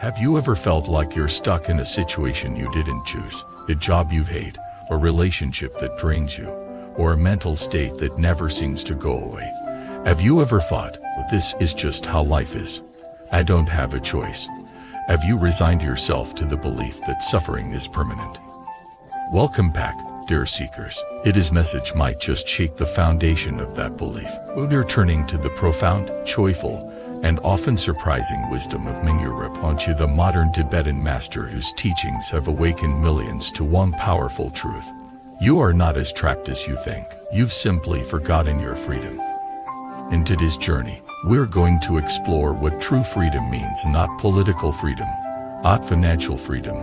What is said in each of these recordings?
Have you ever felt like you're stuck in a situation you didn't choose, a job you hate, a relationship that drains you, or a mental state that never seems to go away? Have you ever thought, this is just how life is? I don't have a choice. Have you resigned yourself to the belief that suffering is permanent? Welcome back, dear seekers. Today's message might just shake the foundation of that belief. We're turning to the profound, joyful, and often surprising wisdom of Mingyur Rinpoche, the modern Tibetan master whose teachings have awakened millions to one powerful truth. You are not as trapped as you think. You've simply forgotten your freedom. In today's journey, we're going to explore what true freedom means, not political freedom, not financial freedom,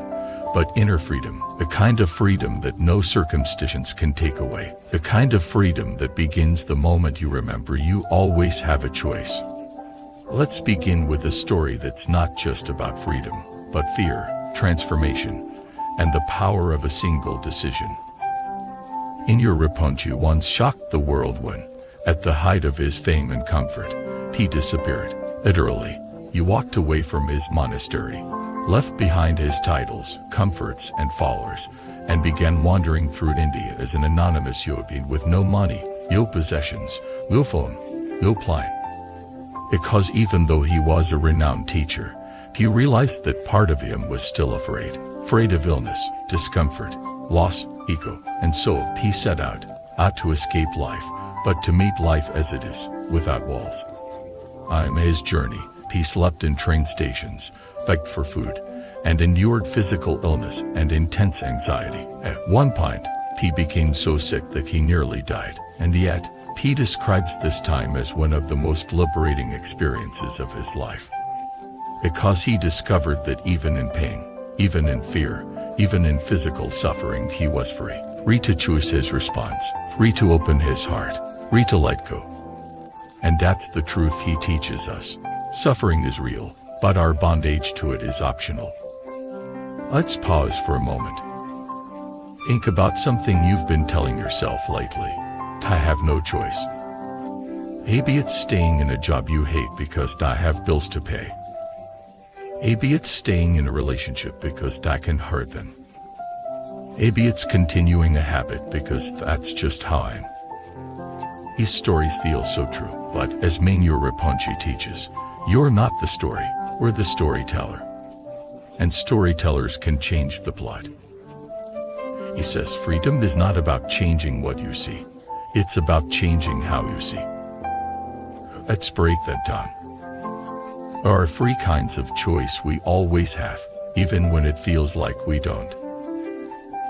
but inner freedom, the kind of freedom that no circumstances can take away, the kind of freedom that begins the moment you remember you always have a choice. Let's begin with a story that's not just about freedom, but fear, transformation, and the power of a single decision. Mingyur Rinpoche once shocked the world when, at the height of his fame and comfort, he disappeared. Literally, he walked away from his monastery, left behind his titles, comforts, and followers, and began wandering through India as an anonymous yogi with no money, no possessions, no phone, no plan. Because even though he was a renowned teacher, he realized that part of him was still afraid of illness, discomfort, loss, ego, and so he set out, not to escape life, but to meet life as it is, without walls. On his journey, he slept in train stations, begged for food, and endured physical illness and intense anxiety. At one point, he became so sick that he nearly died, and yet, he describes this time as one of the most liberating experiences of his life. Because he discovered that even in pain, even in fear, even in physical suffering, he was free to choose his response, free to open his heart, free to let go. And that's the truth he teaches us. Suffering is real, but our bondage to it is optional. Let's pause for a moment. Think about something you've been telling yourself lately. I have no choice. Maybe it's staying in a job you hate because I have bills to pay. Maybe it's staying in a relationship because that can hurt them. Maybe it's continuing a habit because that's just how I am. These stories feel so true, but as Mingyur Rinpoche teaches, you're not the story, we're the storyteller. And storytellers can change the plot. He says freedom is not about changing what you see. It's about changing how you see. Let's break that down. There are three kinds of choice we always have, even when it feels like we don't.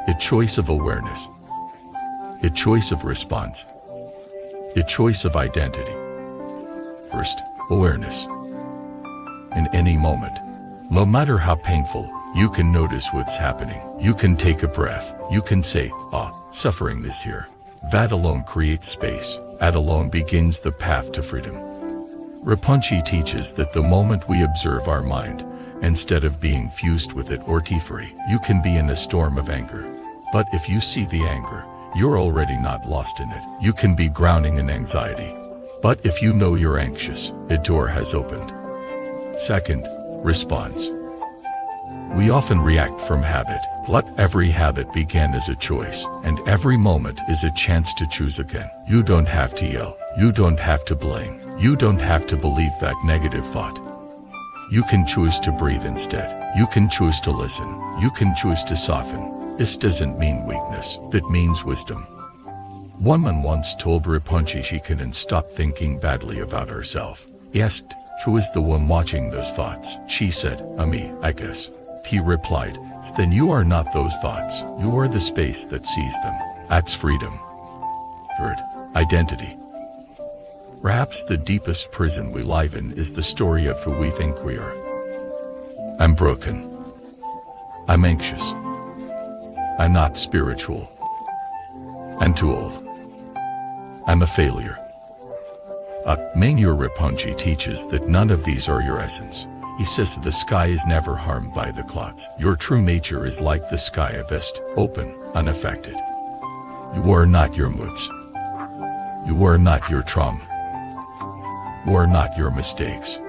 A choice of awareness, a choice of response, a choice of identity. First, awareness. In any moment, no matter how painful, you can notice what's happening. You can take a breath. You can say, suffering is here. That alone creates space. That alone begins the path to freedom. Rinpoche teaches that the moment we observe our mind, instead of being fused with it or free, you can be in a storm of anger. But if you see the anger, you're already not lost in it. You can be drowning in anxiety. But if you know you're anxious, a door has opened. Second, response. We often react from habit, but every habit began as a choice, and every moment is a chance to choose again. You don't have to yell. You don't have to blame. You don't have to believe that negative thought. You can choose to breathe instead. You can choose to listen. You can choose to soften. This doesn't mean weakness. It means wisdom. One man once told Rinpoche she couldn't stop thinking badly about herself. He asked, who is the one watching those thoughts? She said, me, I guess. He replied, then you are not those thoughts. You are the space that sees them. That's freedom. Third, identity. Perhaps the deepest prison we live in is the story of who we think we are. I'm broken. I'm anxious. I'm not spiritual. I'm too old. I'm a failure. Mingyur Rinpoche teaches that none of these are your essence. He says the sky is never harmed by the clouds. Your true nature is like the sky of East, open, unaffected. You are not your moods. You are not your trauma. You are not your mistakes.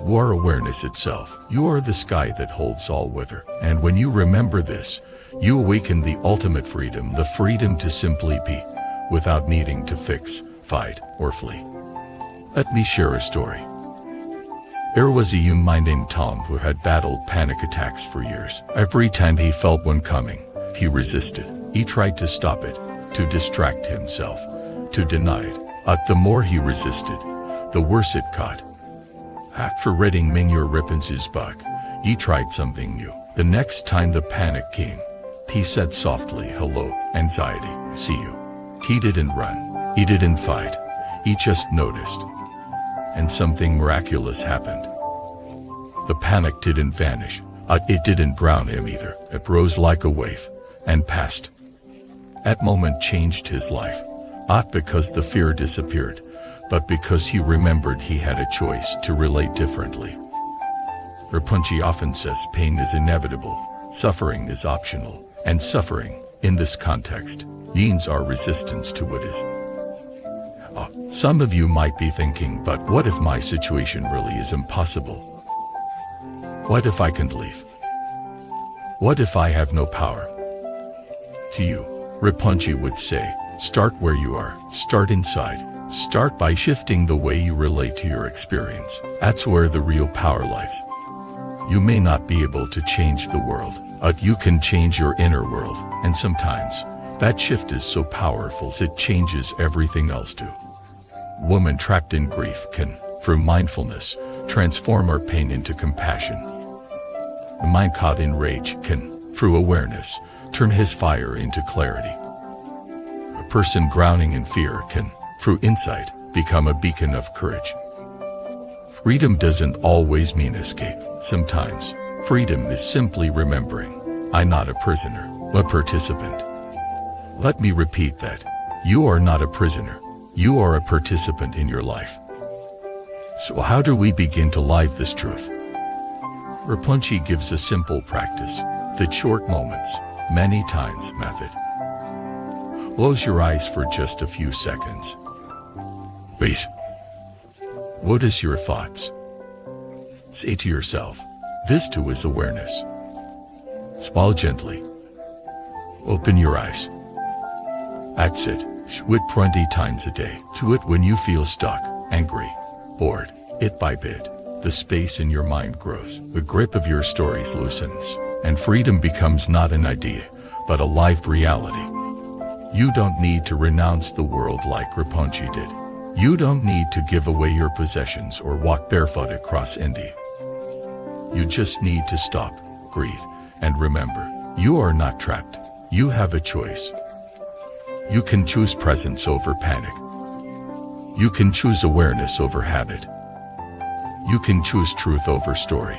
You are awareness itself. You are the sky that holds all weather. And when you remember this, you awaken the ultimate freedom, the freedom to simply be, without needing to fix, fight, or flee. Let me share a story. There was a young man named Tom who had battled panic attacks for years. Every time he felt one coming, he resisted. He tried to stop it, to distract himself, to deny it. But the more he resisted, the worse it got. After reading Mingyur Rinpoche's book, he tried something new. The next time the panic came, he said softly, "Hello, anxiety, see you." He didn't run. He didn't fight. He just noticed. And something miraculous happened. The panic didn't vanish. It didn't drown him either. It rose like a wave and passed. That moment changed his life. Not because the fear disappeared, but because he remembered he had a choice to relate differently. Rinpoche often says pain is inevitable, suffering is optional, and suffering, in this context, means our resistance to what is. Some of you might be thinking, but what if my situation really is impossible? What if I can't leave? What if I have no power? To you, Rinpoche would say, start where you are, start inside. Start by shifting the way you relate to your experience. That's where the real power lies. You may not be able to change the world, but you can change your inner world. And sometimes, that shift is so powerful it changes everything else too. Woman trapped in grief can, through mindfulness, transform her pain into compassion. A mind caught in rage can, through awareness, turn his fire into clarity. A person drowning in fear can, through insight, become a beacon of courage. Freedom doesn't always mean escape. Sometimes, freedom is simply remembering, I'm not a prisoner, a participant. Let me repeat that. You are not a prisoner. You are a participant in your life. So how do we begin to live this truth? Rinpoche gives a simple practice, the short moments, many times method. Close your eyes for just a few seconds. Wait. Notice your thoughts. Say to yourself, this too is awareness. Smile gently. Open your eyes. That's it. Do it 20 times a day. Do it when you feel stuck, angry, bored. Bit by bit, the space in your mind grows. The grip of your stories loosens, and freedom becomes not an idea, but a lived reality. You don't need to renounce the world like Rinpoche did. You don't need to give away your possessions or walk barefoot across India. You just need to stop, breathe, and remember, you are not trapped. You have a choice. You can choose presence over panic. You can choose awareness over habit. You can choose truth over story.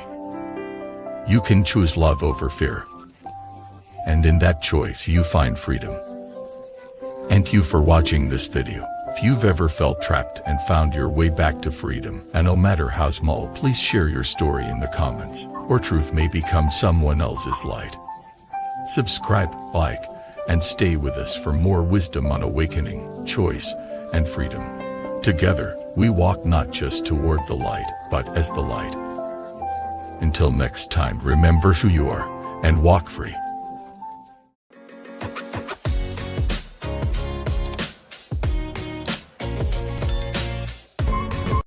You can choose love over fear. And in that choice you find freedom. Thank you for watching this video. If you've ever felt trapped and found your way back to freedom, and no matter how small, please share your story in the comments, or truth may become someone else's light. Subscribe, like, and stay with us for more wisdom on awakening, choice, and freedom. Together, we walk not just toward the light, but as the light. Until next time, remember who you are, and walk free.